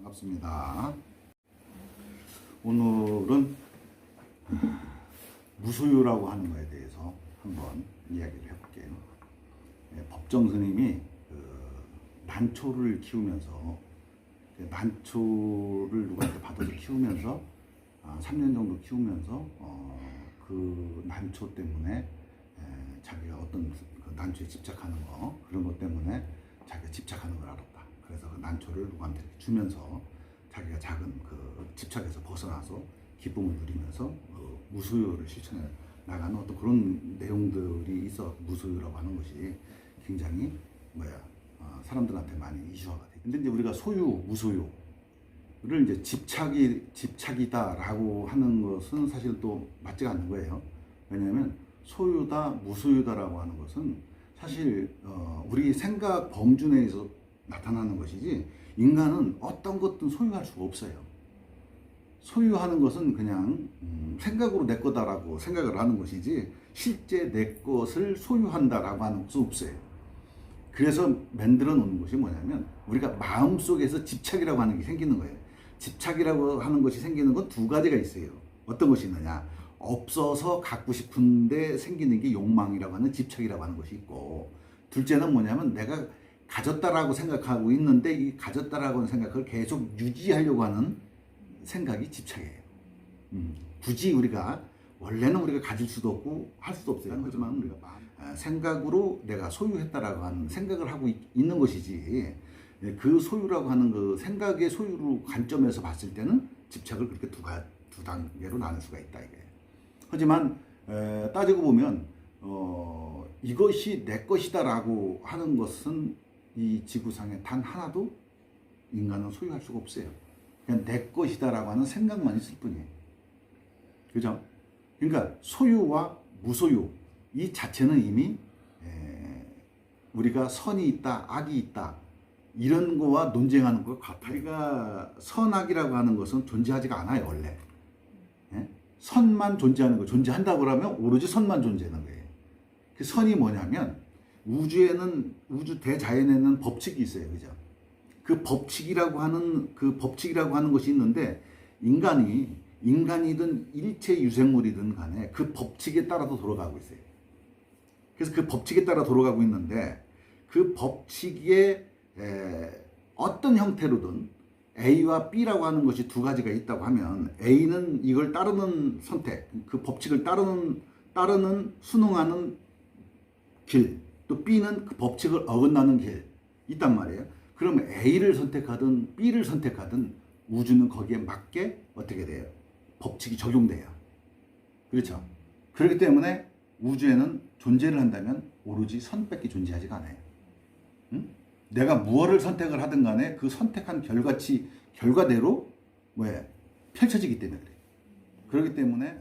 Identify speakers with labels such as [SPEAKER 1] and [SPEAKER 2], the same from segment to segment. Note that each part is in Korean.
[SPEAKER 1] 반갑습니다. 오늘은 무소유라고 하는 거에 대해서 한번 이야기를 해볼게요. 법정 스님이 난초를 키우면서 난초를 누구한테 받아서 키우면서 3년 정도 키우면서 그 난초 때문에 자기가 어떤 그 난초에 집착하는 거 그런 것 때문에 자기가 집착하는 걸 알았다. 그래서 그 난초를 누구한테 주면서 자기가 작은 그 집착에서 벗어나서 기쁨을 누리면서 무소유를 실천해 나가는 어떤 그런 내용들이 있어 무소유라고 하는 것이 굉장히 사람들한테 많이 이슈화가 돼. 근데 이제 우리가 소유, 무소유를 이제 집착이다라고 하는 것은 사실 또 맞지가 않는 거예요. 왜냐하면 소유다, 무소유다라고 하는 것은 사실 우리 생각 범주 내에서 나타나는 것이지 인간은 어떤 것든 소유할 수가 없어요. 소유하는 것은 그냥 생각으로 내 거다라고 생각을 하는 것이지 실제 내 것을 소유한다라고 하는 것은 없어요. 그래서 만들어 놓는 것이 뭐냐면 우리가 마음속에서 집착이라고 하는 게 생기는 거예요. 집착이라고 하는 것이 생기는 건 두 가지가 있어요. 어떤 것이 있느냐? 없어서 갖고 싶은데 생기는 게 욕망이라고 하는 집착이라고 하는 것이 있고, 둘째는 뭐냐면 내가 가졌다라고 생각하고 있는데 이 가졌다라고 하는 생각을 계속 유지하려고 하는 생각이 집착이에요. 굳이 우리가 원래는 우리가 가질 수도 없고 할 수도 없어요. 하지만 우리가 생각으로 내가 소유했다라고 하는 생각을 하고 있는 것이지, 그 소유라고 하는 그 생각의 소유로 관점에서 봤을 때는 집착을 그렇게 두 단계로 나눌 수가 있다 이게. 하지만 따지고 보면 이것이 내 것이다라고 하는 것은 이 지구상에 단 하나도 인간은 소유할 수가 없어요. 그냥 내 것이다라고 하는 생각만 있을 뿐이에요. 그죠? 그러니까 소유와 무소유 이 자체는 이미 우리가 선이 있다, 악이 있다 이런 거와 논쟁하는 것 같아요. 우리가 선악이라고 하는 것은 존재하지가 않아요, 원래. 선만 존재하는 거, 존재한다고 그러면 오로지 선만 존재하는 거예요. 그 선이 뭐냐면 우주 대자연에는 법칙이 있어요, 그죠? 그 법칙이라고 하는 것이 있는데 인간이든 일체 유생물이든 간에 그 법칙에 따라서 돌아가고 있어요. 그래서 그 법칙에 따라 돌아가고 있는데 그 법칙에 어떤 형태로든 A와 B라고 하는 것이 두 가지가 있다고 하면 A는 이걸 따르는 선택, 그 법칙을 따르는 순응하는 길, 또 B는 그 법칙을 어긋나는 길 있단 말이에요. 그러면 A를 선택하든 B를 선택하든 우주는 거기에 맞게 어떻게 돼요? 법칙이 적용돼요. 그렇죠? 그렇기 때문에 우주에는 존재를 한다면 오로지 선밖에 존재하지가 않아요. 응? 내가 무엇을 선택을 하든 간에 그 선택한 결과대로 펼쳐지기 때문에 그래요. 그렇기 때문에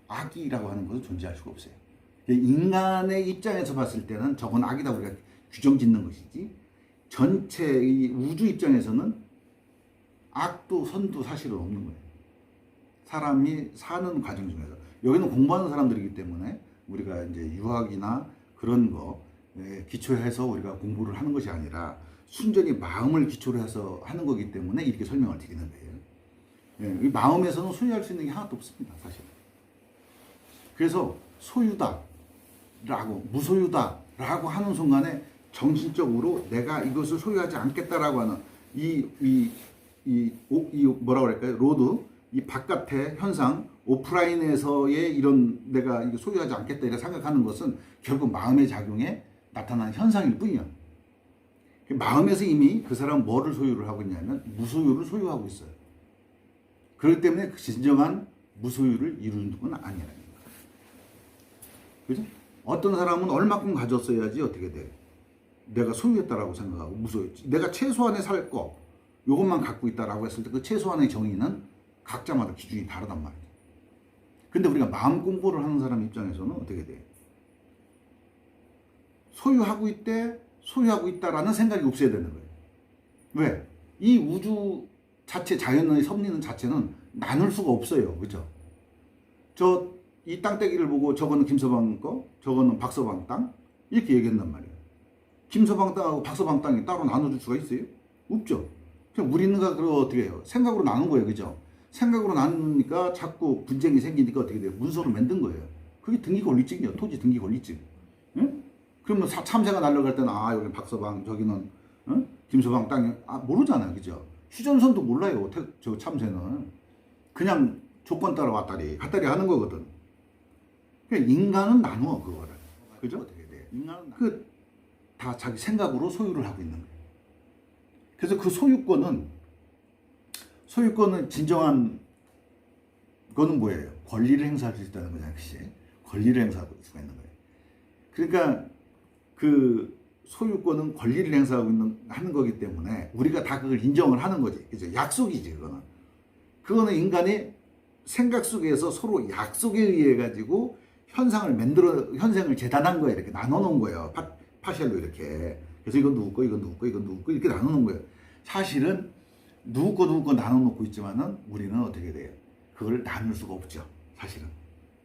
[SPEAKER 1] 악이라고 하는 것은 존재할 수가 없어요. 인간의 입장에서 봤을 때는 저건 악이다 우리가 규정 짓는 것이지 전체 이 우주 입장에서는 악도 선도 사실은 없는 거예요. 사람이 사는 과정 중에서 여기는 공부하는 사람들이기 때문에 우리가 이제 유학이나 그런 거 기초해서 우리가 공부를 하는 것이 아니라 순전히 마음을 기초로 해서 하는 거기 때문에 이렇게 설명을 드리는 거예요. 이 마음에서는 소유할 수 있는 게 하나도 없습니다, 사실. 그래서 소유다라고 무소유다라고 하는 순간에 정신적으로 내가 이것을 소유하지 않겠다라고 하는 이 뭐라고 할까요? 로드 이 바깥의 현상 오프라인에서의 이런 내가 이거 소유하지 않겠다 이렇게 생각하는 것은 결국 마음의 작용에 나타나는 현상일 뿐이야. 마음에서 이미 그 사람은 뭐를 소유를 하고 있냐면 무소유를 소유하고 있어요. 그렇기 때문에 그 진정한 무소유를 이루는 건 아니라는 거야. 그죠? 어떤 사람은 얼마큼 가졌어야지 어떻게 돼? 내가 소유했다라고 생각하고 무소유. 내가 최소한의 살 거 이것만 갖고 있다라고 했을 때 그 최소한의 정의는 각자마다 기준이 다르단 말이에요. 근데 우리가 마음 공부를 하는 사람 입장에서는 어떻게 돼? 소유하고 있다라는 생각이 없어야 되는 거예요. 왜? 이 우주 자체, 자연의 섭리는 자체는 나눌 수가 없어요. 그죠? 이 땅떼기를 보고 저거는 김서방 거, 저거는 박서방 땅? 이렇게 얘기한단 말이에요. 김서방 땅하고 박서방 땅이 따로 나눠줄 수가 있어요? 없죠. 우리는가 그걸 어떻게 해요? 생각으로 나눈 거예요, 그죠? 생각으로 나누니까 자꾸 분쟁이 생기니까 어떻게 돼요? 문서로 만든 거예요. 그게 등기 권리증이에요. 토지 등기 권리증. 응? 그러면 참새가 날아갈 때는 아 여기 박서방 저기는 응? 김서방 땅이 모르잖아요, 그죠? 휴전선도 몰라요. 저 참새는 그냥 조건 따라 왔다리 갔다리 하는 거거든. 그러니까 인간은 나누어 그거를, 그죠? 어떻게 돼? 인간은 다 자기 생각으로 소유를 하고 있는 거예요. 그래서 그 소유권은 진정한 그거는 뭐예요? 권리를 행사할 수 있다는 거잖아요, 그치? 권리를 행사할 수가 있는 거예요. 그러니까 그 소유권은 권리를 행사하고 하는 거기 때문에 우리가 다 그걸 인정을 하는 거지, 그죠? 약속이지, 그거는 인간이 생각 속에서 서로 약속에 의해 가지고 현생을 재단한 거예요. 이렇게 나눠놓은 거예요. 파셜로 이렇게. 그래서 이건 누구 거, 이건 누구 거, 이건 누구 거 이렇게 나눠놓은 거예요. 사실은 누구 거 나눠놓고 있지만은 우리는 어떻게 돼요? 그걸 나눌 수가 없죠, 사실은.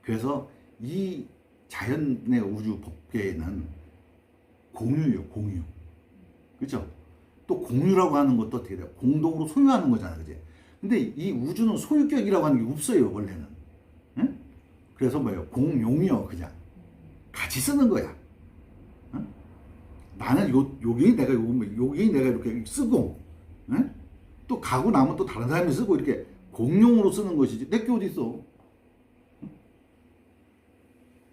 [SPEAKER 1] 그래서 이 자연의 우주 법계에는 공유예요, 공유. 그죠? 또 공유라고 하는 것도 어떻게 돼요? 공동으로 소유하는 거잖아요, 그지? 근데 이 우주는 소유격이라고 하는 게 없어요, 원래는. 응? 그래서 뭐예요? 공용이요, 그냥. 같이 쓰는 거야. 응? 나는 여기 내가 이렇게 쓰고, 응? 또 가고 나면 또 다른 사람이 쓰고 이렇게 공용으로 쓰는 것이지. 내게 어디 있어? 응?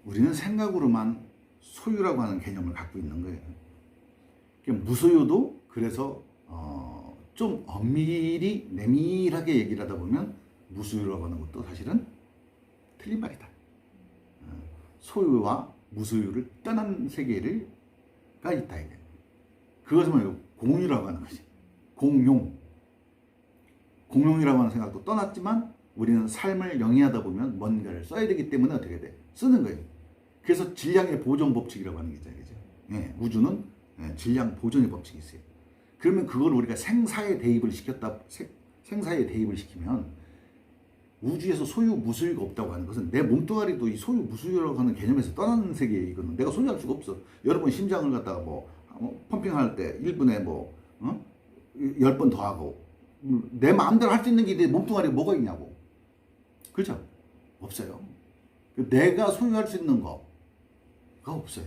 [SPEAKER 1] 우리는 생각으로만 소유라고 하는 개념을 갖고 있는 거예요. 무소유도 그래서 좀 엄밀히 내밀하게 얘기를 하다 보면 무소유라고 하는 것도 사실은 틀린 말이다. 소유와 무소유를 떠난 세계가 있다. 이게. 그것은 뭐예요? 공유라고 하는 것이. 공용이라고 하는 생각도 떠났지만 우리는 삶을 영위하다 보면 뭔가를 써야 되기 때문에 어떻게 돼? 쓰는 거예요. 그래서 질량의 보존 법칙이라고 하는 게 있잖아요. 예, 우주는 질량 보존의 법칙이 있어요. 그러면 그걸 우리가 생사에 대입을 시키면 우주에서 소유 무소유가 없다고 하는 것은 내 몸뚱아리도 이 소유 무소유라고 하는 개념에서 떠나는 세계에 이거는 내가 소유할 수가 없어. 여러분 심장을 갖다가 펌핑할 때 1분에 10번 더 하고 내 마음대로 할 수 있는 게 내 몸뚱아리에 뭐가 있냐고. 그죠? 없어요. 내가 소유할 수 있는 거가 없어요.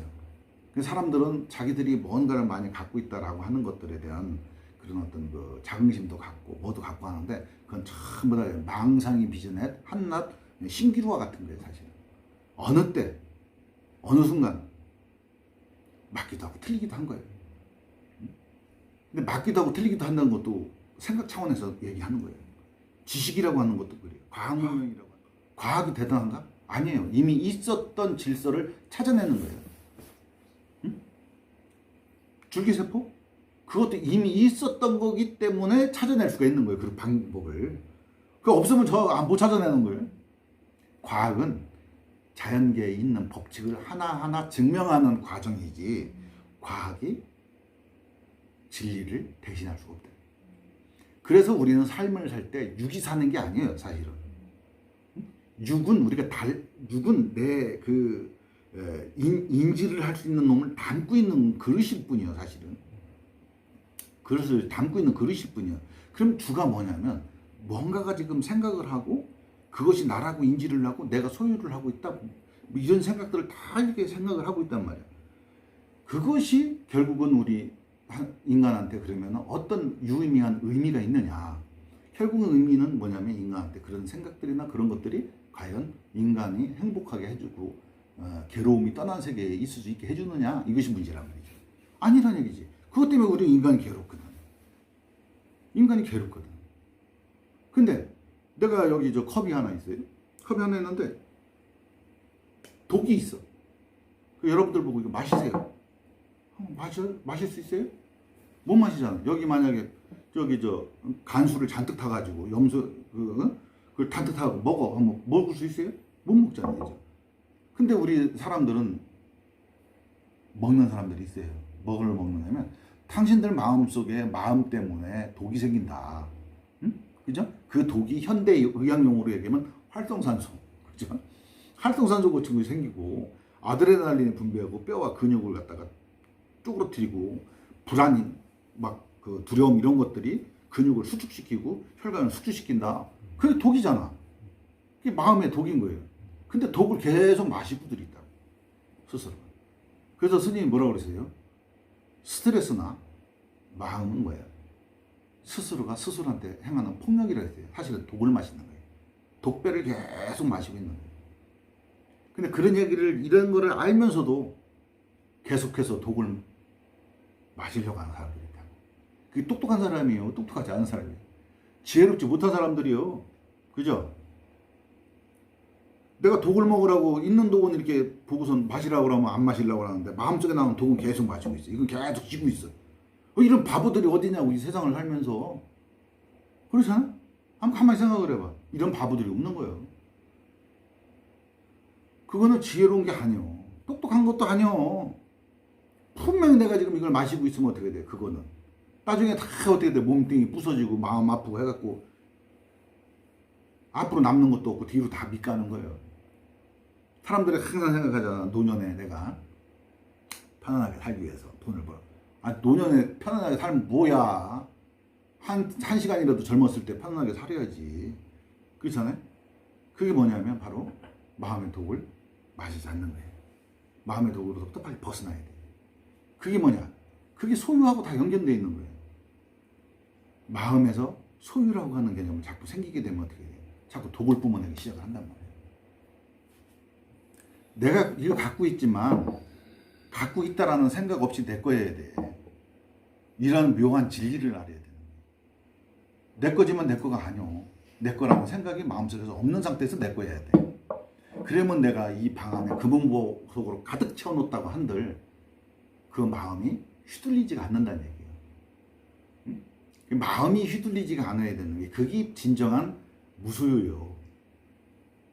[SPEAKER 1] 사람들은 자기들이 뭔가를 많이 갖고 있다라고 하는 것들에 대한 그런 어떤 그 자긍심도 갖고 뭐도 갖고 하는데 그건 전부 다 망상이 빚어낸 한낱 신기루와 같은 거예요, 사실. 어느 때, 어느 순간 맞기도 하고 틀리기도 한 거예요. 근데 맞기도 하고 틀리기도 한다는 것도 생각 차원에서 얘기하는 거예요. 지식이라고 하는 것도 그래요. 과학문명이라고. 과학이 대단한가? 아니에요. 이미 있었던 질서를 찾아내는 거예요. 응? 줄기세포? 그것도 이미 있었던 거기 때문에 찾아낼 수가 있는 거예요. 그 방법을. 그거 없으면 못 찾아내는 거예요. 과학은 자연계에 있는 법칙을 하나하나 증명하는 과정이지 과학이 진리를 대신할 수가 없다. 그래서 우리는 삶을 살 때 육이 사는 게 아니에요, 사실은. 육은 내 인지를 할 수 있는 놈을 담고 있는 그릇일 뿐이에요, 사실은. 그릇을 담고 있는 그릇일 뿐이에요. 그럼 주가 뭐냐면 뭔가가 지금 생각을 하고 그것이 나라고 인지를 하고 내가 소유를 하고 있다. 이런 생각들을 다 이렇게 생각을 하고 있단 말이에요. 그것이 결국은 우리 인간한테 그러면 어떤 유의미한 의미가 있느냐. 결국은 의미는 뭐냐면 인간한테 그런 생각들이나 그런 것들이 과연 인간이 행복하게 해주고 괴로움이 떠난 세계에 있을 수 있게 해주느냐. 이것이 문제란 말이죠. 아니란 얘기지. 그것 때문에 우리 인간이 괴롭거든. 인간이 괴롭거든. 근데 내가 여기 컵이 하나 있어요. 컵이 하나 있는데 독이 있어. 여러분들 보고 이거 마시세요. 마실 수 있어요? 못 마시잖아. 여기 만약에 간수를 잔뜩 타가지고 그걸 잔뜩 타고 먹어. 한번 먹을 수 있어요? 못 먹잖아요. 그죠? 근데 우리 사람들은 먹는 사람들이 있어요. 뭐를 먹느냐면 당신들 마음속에 마음 때문에 독이 생긴다. 응? 그죠? 그 독이 현대 의학용어로 얘기하면 활성산소. 그죠? 활성산소 같은 것이 생기고 아드레날린이 분비하고 뼈와 근육을 갖다가 쭈그러뜨리고 불안이 그 두려움 이런 것들이 근육을 수축시키고 혈관을 숙주시킨다. 그게 독이잖아. 그게 마음의 독인 거예요. 근데 독을 계속 마시고 들이 있다고. 스스로. 그래서 스님이 뭐라고 그러세요? 스트레스나 마음은 뭐예요? 스스로가 스스로한테 행하는 폭력이라 했어요. 사실은 독을 마시는 거예요. 독배를 계속 마시고 있는 거예요. 근데 그런 얘기를, 이런 거를 알면서도 계속해서 독을 마시려고 하는 사람들이 있다. 그게 똑똑한 사람이에요. 똑똑하지 않은 사람이에요. 지혜롭지 못한 사람들이요. 그죠? 내가 독을 먹으라고, 있는 독은 이렇게 보고선 마시라고 그러면 안 마시려고 하는데 마음속에 나오는 독은 계속 마시고 있어. 이건 계속 쥐고 있어. 이런 바보들이 어디냐고, 이 세상을 살면서. 그렇잖아? 한번 가만히 생각을 해봐. 이런 바보들이 없는 거예요. 그거는 지혜로운 게 아니요. 똑똑한 것도 아니요. 분명히 내가 지금 이걸 마시고 있으면 어떻게 돼, 그거는. 나중에 다 어떻게 돼, 몸뚱이 부서지고 마음 아프고 해갖고 앞으로 남는 것도 없고 뒤로 다 밑가는 거예요. 사람들이 항상 생각하잖아. 노년에 내가 편안하게 살기 위해서 돈을 벌어. 노년에 편안하게 살면 뭐야. 한 시간이라도 젊었을 때 편안하게 살아야지. 그렇잖아요? 그게 뭐냐면 바로 마음의 독을 마시지 않는 거예요. 마음의 독으로부터 빨리 벗어나야 돼. 그게 뭐냐? 그게 소유하고 다 연결되어 있는 거예요. 마음에서 소유라고 하는 개념을 자꾸 생기게 되면 어떻게 돼요? 자꾸 독을 뿜어내기 시작을 한단 말이에요. 내가 이거 갖고 있지만 갖고 있다라는 생각 없이 내 거여야 돼. 이런 묘한 진리를 알아야 되는 거예요. 내 거지만 내 거가 아니오. 내 거라는 생각이 마음속에서 없는 상태에서 내 거여야 돼. 그러면 내가 이 방 안에 금은보 속으로 가득 채워놓았다고 한들 그 마음이 휘둘리지가 않는다는 얘기예요. 응? 마음이 휘둘리지가 않아야 되는 게 그게 진정한 무소유예요.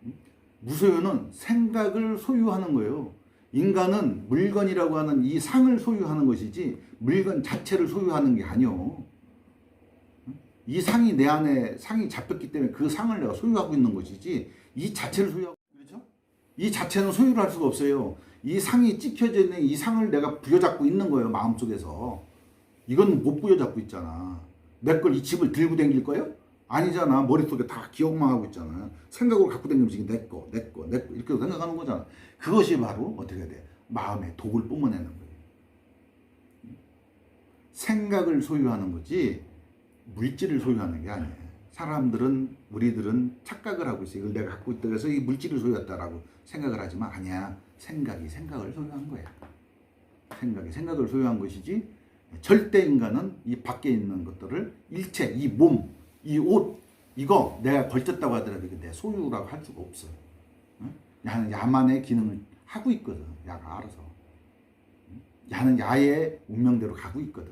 [SPEAKER 1] 응? 무소유는 생각을 소유하는 거예요. 인간은 물건이라고 하는 이 상을 소유하는 것이지 물건 자체를 소유하는 게 아니요. 이 상이 내 안에 상이 잡혔기 때문에 그 상을 내가 소유하고 있는 것이지 이 자체를 소유하고, 그렇죠? 이 자체는 소유를 할 수가 없어요. 이 상이 찍혀져 있는 이 상을 내가 부여잡고 있는 거예요. 마음속에서. 이건 못 부여잡고 있잖아. 내 걸 이 집을 들고 다닐 거예요? 아니잖아. 머릿속에 다 기억만 하고 있잖아. 생각으로 갖고 다니면서 이게 내 거 이렇게 생각하는 거잖아. 그것이 바로 어떻게 돼? 마음의 독을 뿜어내는 거예요. 생각을 소유하는 거지 물질을 소유하는 게 아니에요. 사람들은, 우리들은 착각을 하고 있어요. 이걸 내가 갖고 있다고 해서 이 물질을 소유했다라고 생각을 하지만 아니야. 생각이 생각을 소유한 거야. 생각이 생각을 소유한 것이지 절대 인간은 이 밖에 있는 것들을 일체, 이 몸, 이 옷, 이거 내가 걸쳤다고 하더라도 이게 내 소유라고 할 수가 없어. 야는 야만의 기능을 하고 있거든. 야가 알아서. 야는 야의 운명대로 가고 있거든.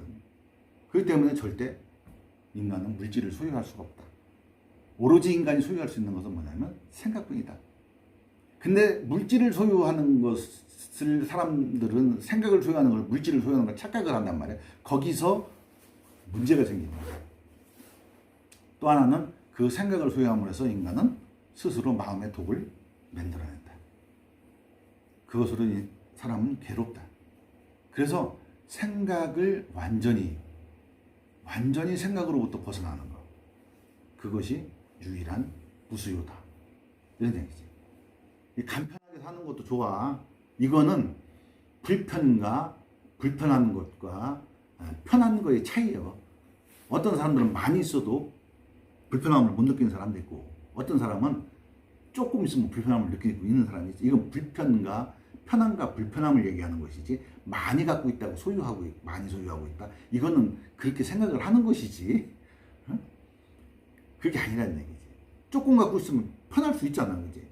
[SPEAKER 1] 그렇기 때문에 절대 인간은 물질을 소유할 수가 없다. 오로지 인간이 소유할 수 있는 것은 뭐냐면 생각뿐이다. 근데 물질을 소유하는 것을 사람들은 생각을 소유하는 걸, 물질을 소유하는 걸 착각을 한단 말이에요. 거기서 문제가 생기는 거예요. 또 하나는 그 생각을 소유함으로 해서 인간은 스스로 마음의 독을 만들어낸다. 그것으로 이 사람은 괴롭다. 그래서 생각을 완전히 생각으로부터 벗어나는 것. 그것이 유일한 무수요다. 이런 얘기지. 간편하게 사는 것도 좋아. 이거는 불편과 불편한 것과 편한 거의 차이예요. 어떤 사람들은 많이 있어도 불편함을 못 느끼는 사람도 있고 어떤 사람은 조금 있으면 불편함을 느끼고 있는 사람이 있지. 이건 불편과 편함과 불편함을 얘기하는 것이지 많이 갖고 있다고 많이 소유하고 있다. 이거는 그렇게 생각을 하는 것이지 그게 아니라는 얘기지. 조금 갖고 있으면 편할 수 있잖아. 그지?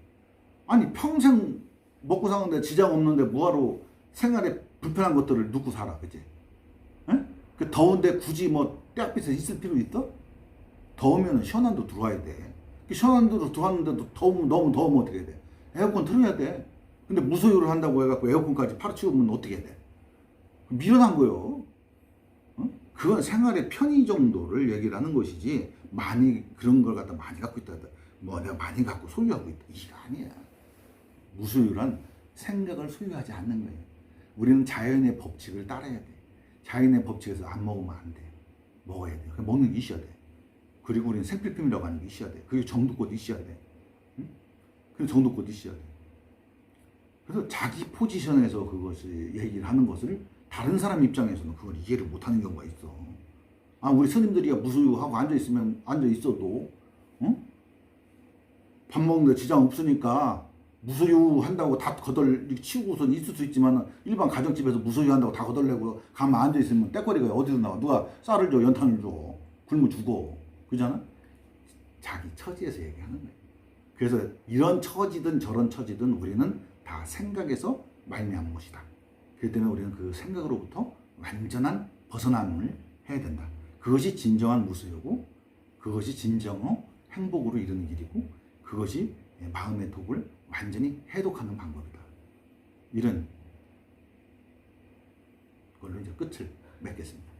[SPEAKER 1] 아니 평생 먹고 사는데 지장 없는데 뭐하러 생활에 불편한 것들을 누고 살아. 그지? 그 더운데 굳이 뭐 떼약빛에 있을 필요 있어? 더우면 시원한 데 들어와야 돼. 시원한 데로 들어왔는데도 너무 더우면 어떻게 해야 돼? 에어컨 틀어야 돼. 근데 무소유를 한다고 해갖고 에어컨까지 팔아치우면 어떻게 해야 돼? 미련한 거요. 그건 생활의 편의 정도를 얘기를 하는 것이지 많이 그런 걸 갖다 많이 갖고 있다. 뭐 내가 많이 갖고 소유하고 있다. 이게 아니야. 무소유란 생각을 소유하지 않는 거예요. 우리는 자연의 법칙을 따라야 돼. 자연의 법칙에서 안 먹으면 안 돼. 먹어야 돼. 먹는 게 있어야 돼. 그리고 우리는 생필품이라고 하는 게 있어야 돼. 그게 정도껏 있어야 돼. 응? 그 정도껏 있어야 돼. 그래서 자기 포지션에서 그것을 얘기를 하는 것을 다른 사람 입장에서는 그걸 이해를 못하는 경우가 있어. 아, 우리 스님들이야 무수유하고 앉아있으면 앉아있어도 응? 밥 먹는데 지장 없으니까 무소유 한다고 다 거덜 치우고선 있을 수 있지만 일반 가정집에서 무소유 한다고 다 거덜내고 가만 앉아있으면 때거리가 어디서 나와. 누가 쌀을 줘, 연탄을 줘, 굶어 죽어. 그잖아? 자기 처지에서 얘기하는 거야. 그래서 이런 처지든 저런 처지든 우리는 다 생각에서 말미암은 것이다. 그렇기 때문에 우리는 그 생각으로부터 완전한 벗어남을 해야 된다. 그것이 진정한 무소유고 그것이 진정한 행복으로 이르는 길이고 그것이 마음의 독을 완전히 해독하는 방법이다. 이런 걸로 이제 끝을 맺겠습니다.